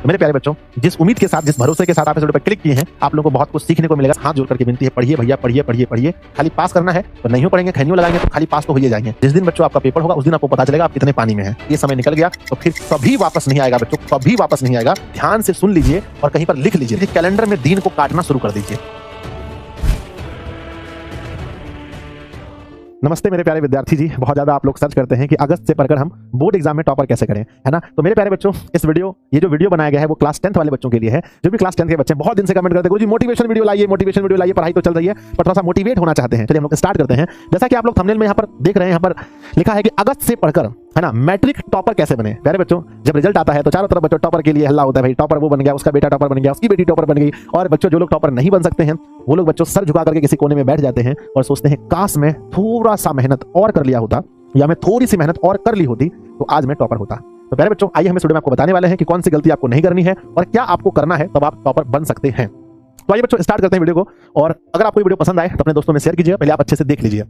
मेरे प्यारे बच्चों, जिस उम्मीद के साथ, जिस भरोसे के साथ आप इस वीडियो पर क्लिक किए हैं, आप लोगों को बहुत कुछ सीखने को मिलेगा। हाथ जोड़ करके विनती है, पढ़िए भैया, पढ़िए पढ़िए पढ़िए। खाली पास करना है तो नहीं हो पढ़ेंगे, खैनियों लगाएंगे तो खाली पास तो हो ही जाएंगे। जिस दिन बच्चों आपका पेपर होगा उस दिन आपको पता चलेगा आप कितने पानी में हैं। ये समय निकल गया तो फिर कभी वापस नहीं आएगा बच्चों, कभी वापस नहीं आएगा। ध्यान से सुन लीजिए और कहीं पर लिख लीजिए, कैलेंडर में दिन को काटना शुरू कर दीजिए। नमस्ते मेरे प्यारे विद्यार्थी जी। बहुत ज्यादा आप लोग सर्च करते हैं कि अगस्त से पढ़कर हम बोर्ड एग्जाम में टॉपर कैसे करें, है ना। तो मेरे प्यारे बच्चों, ये जो वीडियो बनाया गया है वो क्लास 10th वाले बच्चों के लिए है। जो भी क्लास 10th के बच्चे बहुत दिन से कमेंट करते हैं गुरुजी मोटिवेशन वीडियो लाइए, पढ़ाई तो चल रही है पर थोड़ा सा मोटिवेट होना चाहते हैं। चलिए हम लोग स्टार्ट करते हैं। जैसा कि आप लोग थंबनेल में यहाँ पर देख रहे हैं, यहाँ पर लिखा है कि अगस्त से पढ़कर, है ना, मैट्रिक टॉपर कैसे बने। प्यारे बच्चों, जब रिजल्ट आता है तो चारों तरफ बच्चों टॉपर के लिए हल्ला होता है, भाई टॉपर वो बन गया, उसका बेटा टॉपर बन गया, उसकी बेटी टॉपर बन गई। और बच्चों जो लोग टॉपर नहीं बन सकते हैं वो लोग बच्चों सर झुका करके किसी कोने में बैठ जाते हैं और सोचते हैं काश मैं थोड़ा सा मेहनत और कर लिया होता, या मैं थोड़ी सी मेहनत और कर ली होती तो आज मैं टॉपर होता। तो प्यारे बच्चों, आइए हम इस वीडियो में आपको बताने वाले हैं कि कौन सी गलती आपको नहीं करनी है और क्या आपको करना है तब आप टॉपर बन सकते हैं। तो आइए बच्चों स्टार्ट करते हैं वीडियो को। और अगर आपको वीडियो पसंद आए तो अपने दोस्तों में शेयर कीजिएगा, पहले आप अच्छे से देख लीजिए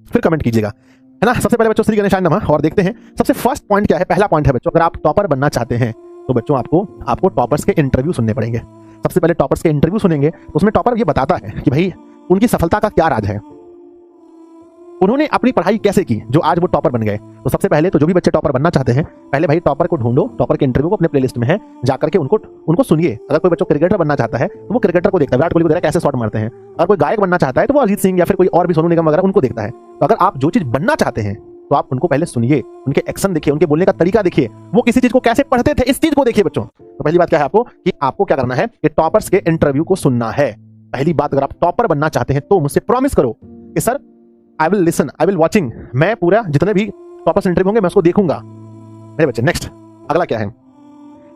फिर कमेंट कीजिएगा, है ना। सबसे पहले बच्चों श्री गणेशाय नमः। और देखते हैं सबसे फर्स्ट पॉइंट क्या है। पहला पॉइंट है बच्चों, अगर आप टॉपर बनना चाहते हैं तो बच्चों आपको टॉपर्स के इंटरव्यू सुनने पड़ेंगे। सबसे पहले टॉपर्स के इंटरव्यू सुनेंगे तो उसमें टॉपर ये बताता है कि भाई उनकी सफलता का क्या राज है, उन्होंने अपनी पढ़ाई कैसे की जो आज वो टॉपर बन गए। तो सबसे पहले तो जो भी बच्चे टॉपर बनना चाहते हैं, पहले भाई टॉपर को ढूंढो, टॉपर के इंटरव्यू को अपने प्लेलिस्ट में है, जाकर के उनको सुनिए। अगर कोई बच्चों क्रिकेटर बनना चाहता है तो वो क्रिकेटर को देखता है, विराट कोहली वगैरह कैसे शॉट मारते हैं। अगर कोई गायक बनना चाहता है तो वो अरिजीत सिंह या फिर कोई और भी सोनू निगम वगैरह उनको देखता है। तो अगर आप जो चीज बनना चाहते हैं तो आप उनको पहले सुनिए, उनके एक्शन देखिए, उनके बोलने का तरीका देखिए, वो किसी चीज को कैसे पढ़ते थे इस चीज को देखिए बच्चों। तो पहली बात क्या है आपको कि आपको क्या करना है कि टॉपर्स के इंटरव्यू को सुनना है। पहली बात, अगर आप टॉपर बनना चाहते हैं तो मुझसे प्रॉमिस करो कि sir I will listen, I will watching, मैं पूरा जितने भी टॉपर्स इंटरव्यू होंगे मैं उसको देखूंगा। मेरे बच्चे नेक्स्ट अगला क्या है,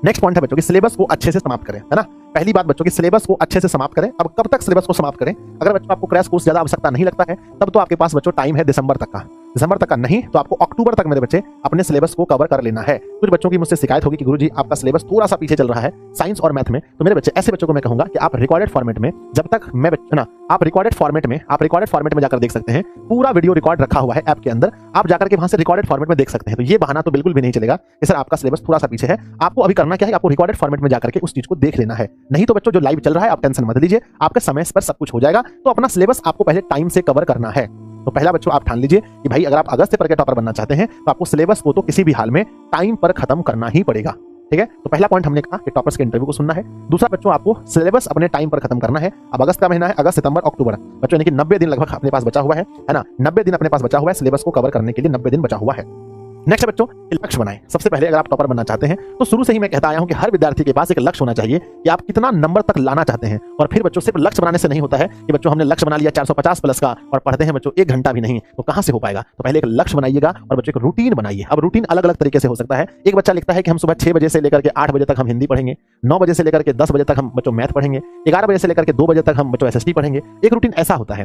नेक्स्ट पॉइंट है बच्चों कि सिलेबस को अच्छे से समाप्त करें, है ना। पहली बात बच्चों की सिलेबस को अच्छे से समाप्त करें। अब कब तक सिलेबस को समाप्त करें? अगर बच्चों आपको क्रैश कोर्स ज्यादा आवश्यकता नहीं लगता है तब तो आपके पास बच्चों टाइम है दिसंबर तक का नहीं तो आपको अक्टूबर तक मेरे बच्चे अपने सिलेबस को कवर कर लेना है। कुछ बच्चों की मुझसे शिकायत होगी कि गुरुजी आपका सिलेबस थोड़ा सा पीछे चल रहा है साइंस और मैथ में। तो मेरे बच्चे ऐसे बच्चों को मैं कहूंगा कि आप रिकॉर्डेड फॉर्मेट में, जब तक मैं ना आप रिकॉर्डेड फॉर्मेट में जाकर देख सकते हैं, पूरा वीडियो रिकॉर्ड रखा हुआ है ऐप के अंदर, आप जाकर के वहां से रिकॉर्डेड फॉर्मेट में देख सकते हैं। तो ये बहाना तो बिल्कुल भी नहीं चलेगा कि सर आपका सिलेबस थोड़ा सा पीछे है। आपको अभी करना क्या है, आपको रिकॉर्डेड फॉर्मेट में जाकर के उस चीज को देख लेना है। नहीं तो बच्चों जो लाइव चल रहा है आप टेंशन मत लीजिए, आपके समय पर सब कुछ हो जाएगा। तो अपना सिलेबस आपको पहले टाइम से कवर करना है। तो पहला बच्चों आप ठान लीजिए कि भाई अगर आप अगस्त से पढ़ के टॉपर बनना चाहते हैं तो आपको सिलेबस को तो किसी भी हाल में टाइम पर खत्म करना ही पड़ेगा, ठीक है। तो पहला पॉइंट हमने कहा कि टॉपर्स के इंटरव्यू को सुनना है। दूसरा बच्चों आपको सिलेबस अपने टाइम पर खत्म करना है। अब अगस्त का महीना है, अगस्त सितंबर अक्टूबर बच्चों, यानी कि 90 दिन लगभग अपने पास बचा हुआ है ना। 90 दिन अपने पास बचा हुआ है, सिलेबस को कवर करने के लिए 90 दिन बचा हुआ है। नेक्स्ट बच्चों लक्ष्य बनाएं। सबसे पहले अगर आप टॉपर बनना चाहते हैं तो शुरू से ही मैं कहता आया हूं कि हर विद्यार्थी के पास एक लक्ष्य होना चाहिए कि आप कितना नंबर तक लाना चाहते हैं। और फिर बच्चों सिर्फ लक्ष्य बनाने से नहीं होता है कि बच्चों हमने लक्ष्य बना लिया 450 प्लस का और पढ़ते हैं बच्चों 1 घंटा भी नहीं, तो कहां से हो पाएगा। तो पहले एक लक्ष्य बनाइएगा और बच्चों एक रूटीन बनाइए। अब रूटीन अलग अलग तरीके से हो सकता है। एक बच्चा लिखता है कि हम सुबह 6 बजे से लेकर के 8 बजे तक हम हिंदी पढ़ेंगे, 9 बजे से लेकर के 10 बजे तक हम बच्चों मैथ पढ़ेंगे, 11 बजे से लेकर के 2 बजे तक हम बच्चों एसएसटी पढ़ेंगे। एक रूटीन ऐसा होता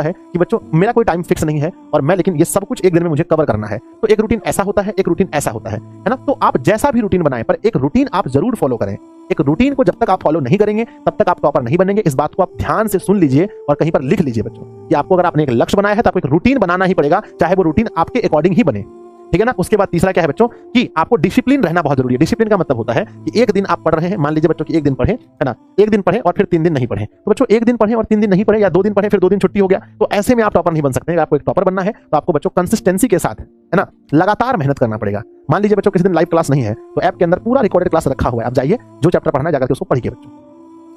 है, कि बच्चों मेरा कोई टाइम फिक्स नहीं है और मैं लेकिन ये सब कुछ एक दिन में मुझे कवर करना है। तो एक रूटीन ऐसा होता है, एक रूटीन ऐसा होता है ना। तो आप जैसा भी रूटीन बनाएं पर एक रूटीन आप जरूर फॉलो करें। एक रूटीन को जब तक आप फॉलो नहीं करेंगे तब तक आप टॉपर नहीं बनेंगे। इस बात को आप ध्यान से सुन लीजिए और कहीं पर लिख लीजिए बच्चों कि आपको अगर आपने एक लक्ष्य बनाया है तो आपको एक रूटीन बनाना ही पड़ेगा, चाहे वो रूटीन आपके अकॉर्डिंग ही बने, ठीक है ना। उसके बाद तीसरा क्या है बच्चों कि आपको डिसिप्लिन रहना बहुत जरूरी है। डिसिप्लिन का मतलब होता है कि एक दिन आप पढ़ रहे हैं, मान लीजिए बच्चों कि एक दिन पढ़े, है ना, एक दिन पढ़े और फिर 3 दिन नहीं पढ़े। तो बच्चों एक दिन पढ़े और 3 दिन नहीं पढ़े, या 2 दिन पढ़े फिर 2 दिन छुट्टी हो गया, तो ऐसे में आप टॉपर नहीं बन सकते। अगर आपको एक टॉपर बनना है तो आपको बच्चों कंसिस्टेंसी के साथ, है ना, लगातार मेहनत करना पड़ेगा। मान लीजिए बच्चों किसी दिन लाइव क्लास नहीं है तो ऐप के अंदर पूरा रिकॉर्डेड क्लास रखा हुआ है, आप जाइए जो चैप्टर पढ़ना है जाकर के उसको पढ़िए बच्चों,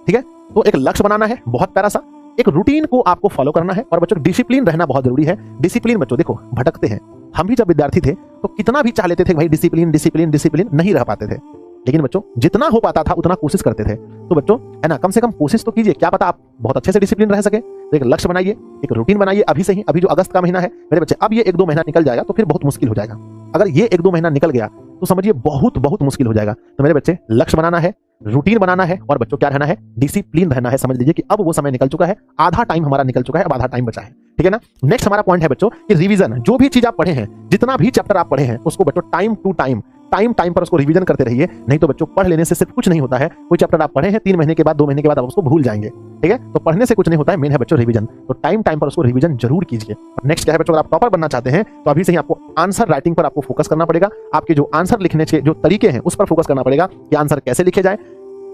ठीक है। तो एक लक्ष्य बनाना है बहुत प्यारा सा, एक रूटीन को आपको फॉलो करना है और बच्चों डिसिप्लिन रहना बहुत जरूरी है। डिसिप्लिन बच्चों देखो भटकते हैं, हम भी जब विद्यार्थी थे तो कितना भी चाह लेते थे भाई डिसिप्लिन डिसिप्लिन डिसिप्लिन, नहीं रह पाते थे। लेकिन बच्चों जितना हो पाता था उतना कोशिश करते थे। तो बच्चों है ना, कम से कम कोशिश तो कीजिए, क्या पता आप बहुत अच्छे से डिसिप्लिन रह सके। तो एक लक्ष्य बनाइए, एक रूटीन बनाइए अभी से ही। अभी जो अगस्त का महीना है मेरे बच्चे, अब ये 1-2 महीना निकल जाएगा तो फिर बहुत मुश्किल हो जाएगा। अगर ये 1-2 महीना निकल गया तो समझिए बहुत बहुत मुश्किल हो जाएगा। तो मेरे बच्चे लक्ष्य बनाना है, रूटीन बनाना है और बच्चों क्या रहना है, डिसिप्लिन रहना है। समझ लीजिए कि अब वो समय निकल चुका है, आधा टाइम हमारा निकल चुका है, अब आधा टाइम बचा है, ठीक है ना। नेक्स्ट हमारा पॉइंट है बच्चों कि रिवीजन। जो भी चीज आप पढ़े हैं, जितना भी चैप्टर आप पढ़े हैं, उसको बच्चों टाइम टू टाइम पर उसको रिवीजन करते रहिए। नहीं तो बच्चों पढ़ लेने से सिर्फ कुछ नहीं होता है। कोई चैप्टर आप पढ़े हैं 3 महीने के बाद 2 महीने के बाद आप उसको भूल जाएंगे। ठीक है। तो पढ़ने से कुछ नहीं होता है, मेन है बच्चों रिवीजन। तो टाइम टाइम पर उसको रिवीजन जरूर कीजिए। नेक्स्ट क्या है बच्चों, अगर आप टॉपर बनना चाहते हैं तो अभी से ही आपको आंसर राइटिंग पर आपको फोकस करना पड़ेगा। आपके जो आंसर लिखने के जो तरीके हैं उस पर फोकस करना पड़ेगा कि आंसर कैसे लिखे जाए।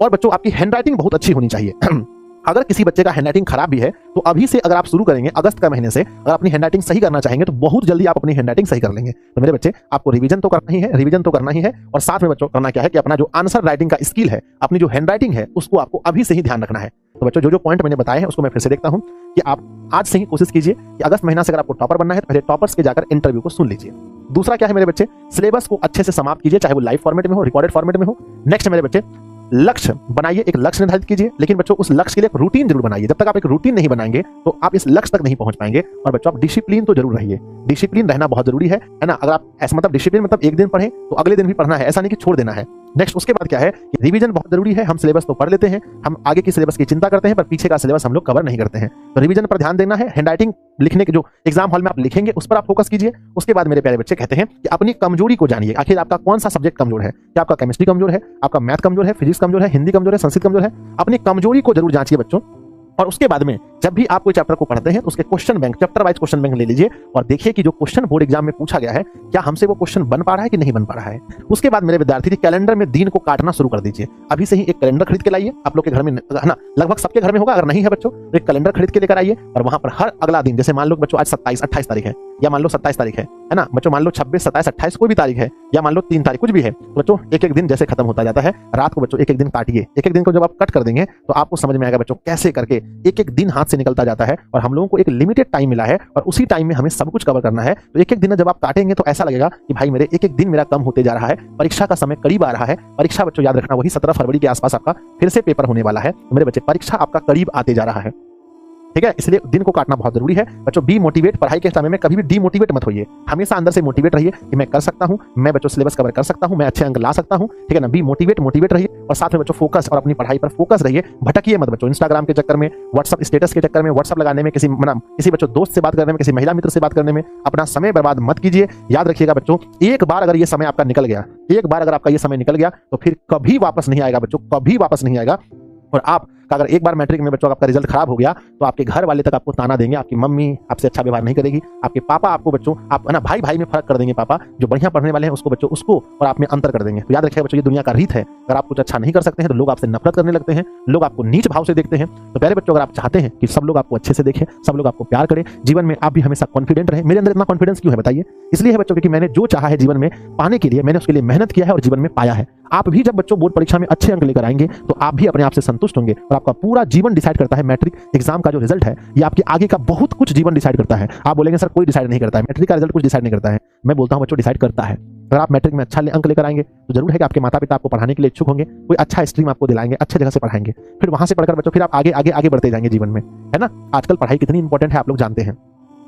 और बच्चों आपकी हैंड राइटिंग बहुत अच्छी होनी चाहिए। अगर किसी बच्चे का हैंडराइटिंग खराब भी है तो अभी से अगर आप शुरू करेंगे अगस्त का महीने से, अगर अपनी हैंडराइटिंग सही करना चाहेंगे तो बहुत जल्दी आप अपनी हैंडराइटिंग सही कर लेंगे। तो मेरे बच्चे आपको रिवीजन तो करना ही है और साथ में बच्चों करना क्या है कि अपना जो आंसर राइटिंग का स्किल है, अपनी जो हैंडराइटिंग है उसको आपको अभी से ही ध्यान रखना है। तो बच्चों जो पॉइंट मैंने बताए हैं उसको मैं फिर से देखता हूं कि आप आज से ही कोशिश कीजिए कि अगस्त महीना से अगर आपको टॉपर बनना है तो पहले टॉपर्स के जाकर इंटरव्यू को सुन लीजिए। दूसरा क्या है मेरे बच्चे, सिलेबस को अच्छे से समाप्त कीजिए, चाहे वो लाइव फॉर्मेट में हो, रिकॉर्डेड फॉर्मेट में हो। नेक्स्ट मेरे बच्चे, लक्ष्य बनाइए, एक लक्ष्य निर्धारित कीजिए, लेकिन बच्चों उस लक्ष्य के लिए एक रूटीन जरूर बनाइए। जब तक आप एक रूटीन नहीं बनाएंगे तो आप इस लक्ष्य तक नहीं पहुंच पाएंगे। और बच्चों आप डिसिप्लिन तो जरूर रहिए, डिसिप्लिन रहना बहुत जरूरी है ना। अगर आप ऐसा मतलब डिसिप्लिन मतलब एक दिन पढ़े तो अगले दिन भी पढ़ना है, ऐसा नहीं कि छोड़ देना है। नेक्स्ट उसके बाद क्या है कि रिवीजन बहुत जरूरी है। हम सिलेबस तो पढ़ लेते हैं, हम आगे की सिलेबस की चिंता करते हैं, पर पीछे का सिलेबस हम लोग कवर नहीं करते हैं। तो रिवीजन पर ध्यान देना है। हैंडराइटिंग लिखने के जो एग्जाम हॉल में आप लिखेंगे उस पर आप फोकस कीजिए। उसके बाद मेरे प्यारे बच्चे कहते हैं कि अपनी कमजोरी को जानिए। आखिर आपका कौन सा सब्जेक्ट कमजोर है? क्या आपका केमिस्ट्री कमजोर है, आपका मैथ कमजोर है, फिजिक्स कमजोर है, हिंदी कमजोर है, संस्कृत कमजोर है? अपनी कमजोरी को जरूर जांचिए बच्चों। और उसके बाद में जब भी आप कोई चैप्टर को पढ़ते हैं तो उसके question bank, chapter wise question bank ले लीजिए और देखिए कि जो क्वेश्चन बोर्ड एग्जाम में पूछा गया है क्या हमसे वो क्वेश्चन बन पा रहा है कि नहीं बन पा रहा है। उसके बाद मेरे विद्यार्थी जी कैलेंडर में दिन को काटना शुरू कर दीजिए। अभी से ही एक कैलेंडर खरीद के लाइए। आप लोग के घर में है ना, लगभग सबके घर में होगा, अगर नहीं है बच्चों तो एक कैलेंडर खरीद के लेकर आइए और वहां पर हर अगला दिन, जैसे मान लो बच्चों आज 27-28 तारीख है या मान लो 27 तारीख है ना बच्चों, मान लो 26, 27, 28 कोई भी तारीख है या मान लो 3 तारीख कुछ भी है, तो बच्चों एक एक दिन जैसे खत्म होता जाता है, रात को बच्चों एक एक दिन काटिए। एक एक दिन को जब आप कट कर देंगे तो आपको समझ में आएगा बच्चों कैसे करके एक एक दिन हाथ से निकलता जाता है। और हम लोगों को एक लिमिटेड टाइम मिला है और उसी टाइम में हमें सब कुछ कवर करना है। तो एक एक दिन जब आप काटेंगे तो ऐसा लगेगा कि भाई मेरे एक एक दिन मेरा कम होते जा रहा है, परीक्षा का समय करीब आ रहा है। परीक्षा बच्चों याद रखना वही 17 फरवरी के आसपास आपका फिर से पेपर होने वाला है। तो मेरे बच्चे परीक्षा आपका करीब आते जा रहा है, ठीक है। इसलिए दिन को काटना बहुत जरूरी है बच्चों। बी मोटिवेट, पढ़ाई के समय में कभी भी डीमोटिवेट मत होइए, हमेशा अंदर से मोटिवेट रहिए कि मैं कर सकता हूं, मैं बच्चों सिलेबस कवर कर सकता हूं, मैं अच्छे अंक ला सकता हूं, ठीक है ना। बी मोटिवेट रहिए और साथ में बच्चों फोकस और अपनी पढ़ाई पर फोकस रहिए। भटकिए मत बच्चों इंस्टाग्राम के चक्कर में, व्हाट्सएप स्टेटस के चक्कर में, व्हाट्सएप लगाने में, किसी बच्चों दोस्त से बात करने में, किसी महिला मित्र से बात करने में अपना समय बर्बाद मत कीजिए। याद रखिएगा बच्चों, एक बार अगर ये समय आपका निकल गया, एक बार अगर आपका ये समय निकल गया तो फिर कभी वापस नहीं आएगा बच्चों, कभी वापस नहीं आएगा। और आप अगर एक बार मैट्रिक में बच्चों आपका रिजल्ट खराब हो गया तो आपके घर वाले तक आपको ताना देंगे, आपकी मम्मी आपसे अच्छा व्यवहार नहीं करेगी, आपके पापा आपको बच्चों आप है ना भाई भाई में फर्क कर देंगे। पापा जो बढ़िया पढ़ने वाले हैं उसको बच्चों उसको और आप में अंतर कर देंगे। तो याद रखिएगा बच्चों ये दुनिया का रीत है, अगर आप कुछ अच्छा नहीं कर सकते हैं तो लोग आपसे नफरत करने लगते हैं, लोग आपको नीच भाव से देखते हैं। तो प्यारे बच्चों अगर आप चाहते हैं कि सब लोग आपको अच्छे से देखें, सब लोग आपको प्यार करें, जीवन में आप भी हमेशा कॉन्फिडेंट रहे। मेरे अंदर इतना कॉन्फिडेंस क्यों है बताइए? इसलिए है बच्चों क्योंकि मैंने जो चाहा है जीवन में पाने के लिए मैंने उसके लिए मेहनत किया है और जीवन में पाया है। आप भी जब बच्चों बोर्ड परीक्षा में अच्छे अंक लेकर आएंगे तो आप भी अपने आप से संतुष्ट होंगे और आपका पूरा जीवन डिसाइड करता है। मैट्रिक एग्जाम का जो रिजल्ट है ये आपके आगे का बहुत कुछ जीवन डिसाइड करता है। आप बोलेंगे सर कोई डिसाइड नहीं करता है, मैट्रिक का रिजल्ट कुछ डिसाइड नहीं करता है। मैं बोलता हूं बच्चों डिसाइड करता है। अगर आप मैट्रिक में अच्छा अंक लेकर आएंगे तो जरूर है कि आपके माता पिता आपको पढ़ाने के लिए इच्छुक होंगे, कोई अच्छा स्ट्रीम आपको दिलाएंगे, अच्छे जगह से पढ़ाएंगे, फिर वहां से पढ़कर बच्चों फिर आप आगे आगे आगे बढ़ते जाएंगे जीवन में, है ना। आजकल पढ़ाई कितनी इंपॉर्टेंट है आप लोग जानते हैं।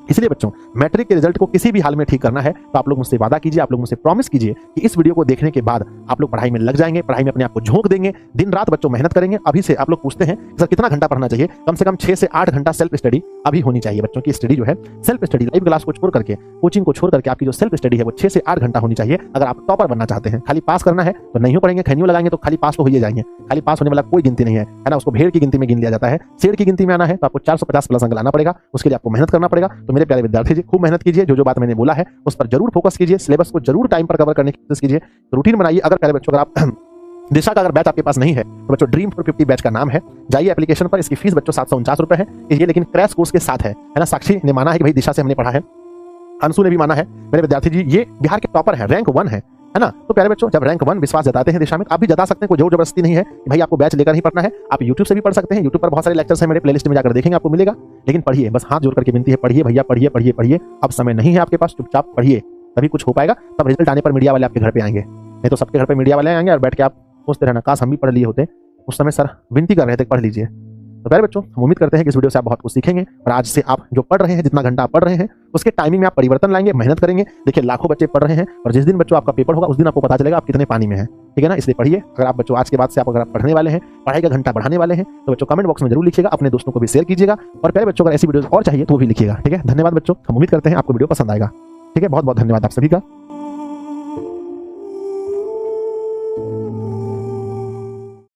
इसलिए बच्चों मैट्रिक के रिजल्ट को किसी भी हाल में ठीक करना है तो आप लोग मुझसे वादा कीजिए, आप लोग मुझसे प्रॉमिस कीजिए कि इस वीडियो को देखने के बाद आप लोग पढ़ाई में लग जाएंगे, पढ़ाई में अपने आप को झोंक देंगे, दिन रात बच्चों मेहनत करेंगे। अभी से आप लोग पूछते हैं सर कितना घंटा पढ़ना चाहिए? कम से कम 6 से 8 घंटा सेल्फ स्टडी अभी होनी चाहिए बच्चों की। स्टडी जो है सेल्फ स्टडी, लाइव क्लास को छोड़ करके, कोचिंग को छोड़ करके आपकी जो सेल्फ स्टडी है वो 6 से 8 घंटा होनी चाहिए। अगर आप टॉपर बनना चाहते हैं, खाली पास करना है तो नहीं हो पढ़ेंगे, खैनियों लगाएंगे तो खाली पास तो हो ही जाएंगे। खाली पास होने वाला कोई गिनती नहीं है ना, उसको भेड़ की गिनती में गिन लिया जाता है। शेर की गिनती में आना है तो आपको 450 प्लस अंक लाना पड़ेगा, उसके लिए आपको मेहनत करना पड़ेगा। तो मेरे प्यारे विद्यार्थी जी खूब मेहनत कीजिए, जो बात मैंने बोला है उस पर जरूर फोकस कीजिए, सिलेबस को जरूर टाइम पर कवर करने की कोशिश कीजिए, रूटीन बनाइए। अगर प्यारे बच्चों अगर आप दिशा का अगर बैच आपके पास नहीं है तो बच्चों ड्रीम 450 बैच का नाम है, जाइए एप्लीकेशन पर। इसकी फीस बच्चों 749 रुपए है, ये लेकिन क्रैश कोर्स के साथ है ना। साक्षी ने माना है कि भाई दिशा से हमने पढ़ा है, अंशु ने भी माना है। मेरे विद्यार्थी जी ये बिहार के टॉपर है, रैंक 1 है ना। तो प्यारे बच्चों जब रैंक 1 विश्वास जताते हैं दिशा में, आप भी जता सकते हैं, कोई जोर जबरदस्ती नहीं है कि भाई आपको बैच लेकर ही पढ़ना है। आप YouTube से भी पढ़ सकते हैं, YouTube पर बहुत सारे लेक्चर्स हैं, मेरे प्लेलिस्ट में जाकर देखेंगे आपको मिलेगा। लेकिन पढ़िए, बस हाथ जोड़ करके विनती है, पढ़िए भैया, पढ़िए पढ़िए पढ़िए। अब समय नहीं है आपके पास, चुपचाप पढ़िए, तभी कुछ हो पाएगा। तब रिजल्ट आने पर मीडिया वाले आपके घर पे आएंगे, नहीं तो सबके घर पे मीडिया वाले आएंगे और बैठ के आप सोचते रहना काश हम भी पढ़ लिए होते। उस समय सर विनती कर रहे थे पढ़ लीजिए। तो प्यारे बच्चों हम उम्मीद करते हैं कि इस वीडियो से आप बहुत कुछ सीखेंगे और आज से आप जो पढ़ रहे हैं, जितना घंटा आप पढ़ रहे हैं उसके टाइमिंग में आप परिवर्तन लाएंगे, मेहनत करेंगे। देखिए लाखों बच्चे पढ़ रहे हैं और जिस दिन बच्चों आपका पेपर होगा उस दिन आपको पता चलेगा आप कितने पानी में हैं, ठीक है ना। इसलिए पढ़िए। अगर आप बच्चों आज के बाद से आप अगर पढ़ने वाले हैं, पढ़ाई का घंटा बढ़ाने वाले हैं तो बच्चों कमेंट बॉक्स में जरूर लिखिएगा, अपने दोस्तों को भी शेयर कीजिएगा। और प्यारे बच्चों अगर ऐसी वीडियो और चाहिए तो वो भी लिखिएगा, ठीक है। धन्यवाद बच्चों, हम उम्मीद करते हैं आपको वीडियो पसंद आएगा, ठीक है। बहुत बहुत धन्यवाद आप सभी का।